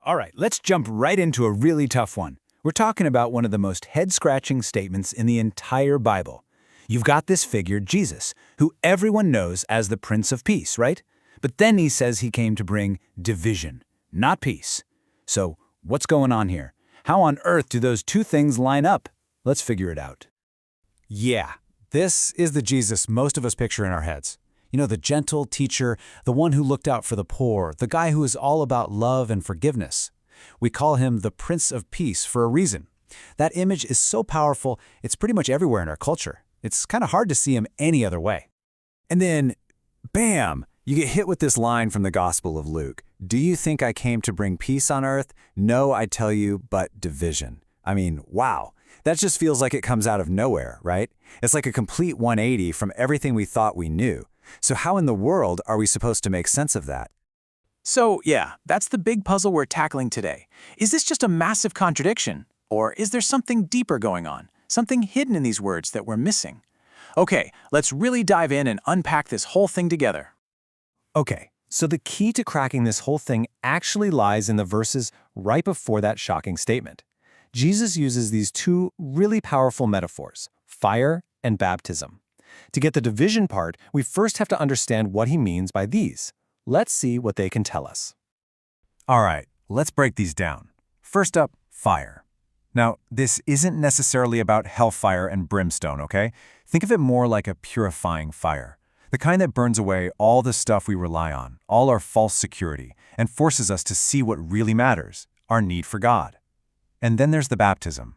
All right, let's jump right into a really tough one. We're talking about one of the most head-scratching statements in the entire Bible. You've got this figure, Jesus, who everyone knows as the Prince of Peace, right? But then he says he came to bring division, not peace. So, what's going on here? How on earth do those two things line up? Let's figure it out. Yeah, this is the Jesus most of us picture in our heads. You know, the gentle teacher, the one who looked out for the poor, the guy who is all about love and forgiveness. We call him the Prince of Peace for a reason. That image is so powerful, it's pretty much everywhere in our culture. It's kind of hard to see him any other way. And then, bam, you get hit with this line from the Gospel of Luke. Do you think I came to bring peace on earth? No, I tell you, but division. I mean, wow. That just feels like it comes out of nowhere, right? It's like a complete 180 from everything we thought we knew. So how in the world are we supposed to make sense of that? So, yeah, that's the big puzzle we're tackling today. Is this just a massive contradiction? Or is there something deeper going on? Something hidden in these words that we're missing? Okay, let's really dive in and unpack this whole thing together. Okay, so the key to cracking this whole thing actually lies in the verses right before that shocking statement. Jesus uses these two really powerful metaphors, fire and baptism. To get the division part, we first have to understand what he means by these. Let's see what they can tell us. All right, let's break these down. First up, fire. Now, this isn't necessarily about hellfire and brimstone, okay? Think of it more like a purifying fire. The kind that burns away all the stuff we rely on, all our false security, and forces us to see what really matters, our need for God. And then there's the baptism.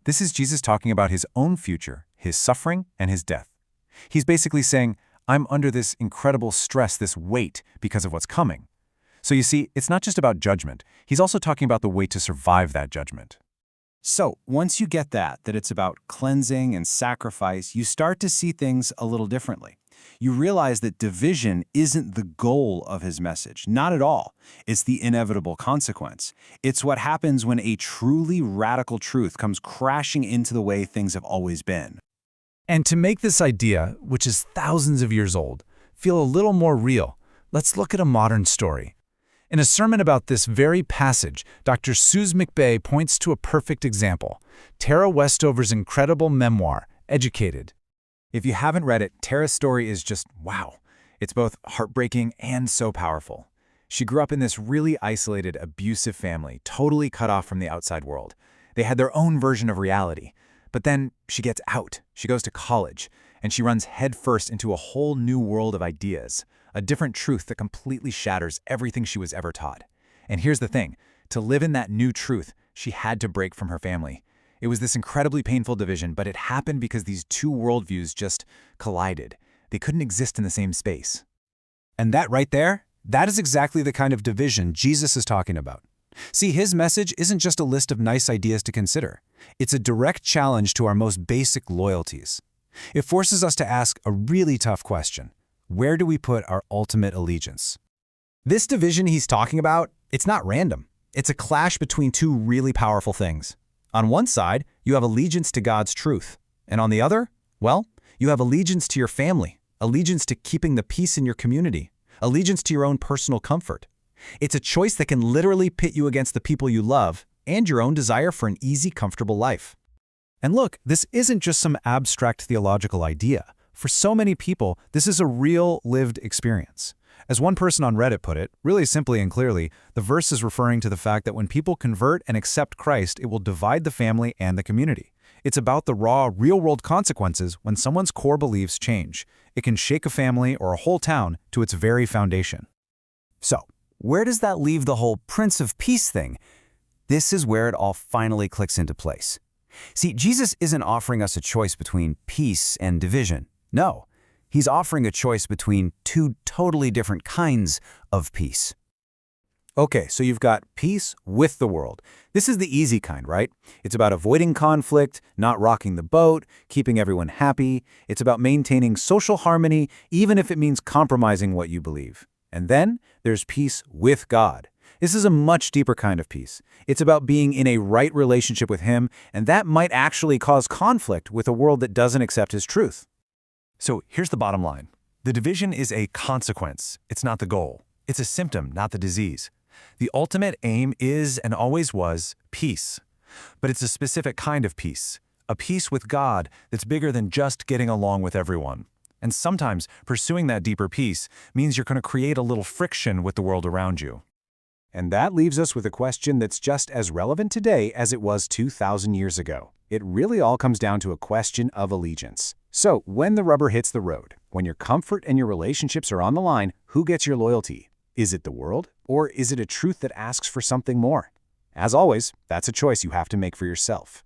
This is Jesus talking about his own future, his suffering, and his death. He's basically saying, I'm under this incredible stress, this weight, because of what's coming. So you see, it's not just about judgment. He's also talking about the way to survive that judgment. So once you get that it's about cleansing and sacrifice, you start to see things a little differently. You realize that division isn't the goal of his message, not at all. It's the inevitable consequence. It's what happens when a truly radical truth comes crashing into the way things have always been. And to make this idea, which is thousands of years old, feel a little more real, let's look at a modern story. In a sermon about this very passage, Dr. Suze McBay points to a perfect example, Tara Westover's incredible memoir, Educated. If you haven't read it, Tara's story is just wow. It's both heartbreaking and so powerful. She grew up in this really isolated, abusive family, totally cut off from the outside world. They had their own version of reality. But then she gets out, she goes to college, and she runs headfirst into a whole new world of ideas, a different truth that completely shatters everything she was ever taught. And here's the thing, to live in that new truth, she had to break from her family. It was this incredibly painful division, but it happened because these two worldviews just collided. They couldn't exist in the same space. And that right there, that is exactly the kind of division Jesus is talking about. See, his message isn't just a list of nice ideas to consider. It's a direct challenge to our most basic loyalties. It forces us to ask a really tough question. Where do we put our ultimate allegiance? This division he's talking about, it's not random. It's a clash between two really powerful things. On one side, you have allegiance to God's truth. And on the other, well, you have allegiance to your family, allegiance to keeping the peace in your community, allegiance to your own personal comfort. It's a choice that can literally pit you against the people you love and your own desire for an easy, comfortable life. And look, this isn't just some abstract theological idea. For so many people, this is a real, lived experience. As one person on Reddit put it, really simply and clearly, the verse is referring to the fact that when people convert and accept Christ, it will divide the family and the community. It's about the raw, real-world consequences when someone's core beliefs change. It can shake a family or a whole town to its very foundation. So, where does that leave the whole Prince of Peace thing? This is where it all finally clicks into place. See, Jesus isn't offering us a choice between peace and division. No, he's offering a choice between two totally different kinds of peace. Okay, so you've got peace with the world. This is the easy kind, right? It's about avoiding conflict, not rocking the boat, keeping everyone happy. It's about maintaining social harmony, even if it means compromising what you believe. And then there's peace with God. This is a much deeper kind of peace. It's about being in a right relationship with him, and that might actually cause conflict with a world that doesn't accept his truth. So here's the bottom line. The division is a consequence. It's not the goal. It's a symptom, not the disease. The ultimate aim is and always was peace. But it's a specific kind of peace, a peace with God that's bigger than just getting along with everyone. And sometimes pursuing that deeper peace means you're going to create a little friction with the world around you. And that leaves us with a question that's just as relevant today as it was 2,000 years ago. It really all comes down to a question of allegiance. So, when the rubber hits the road, when your comfort and your relationships are on the line, who gets your loyalty? Is it the world, or is it a truth that asks for something more? As always, that's a choice you have to make for yourself.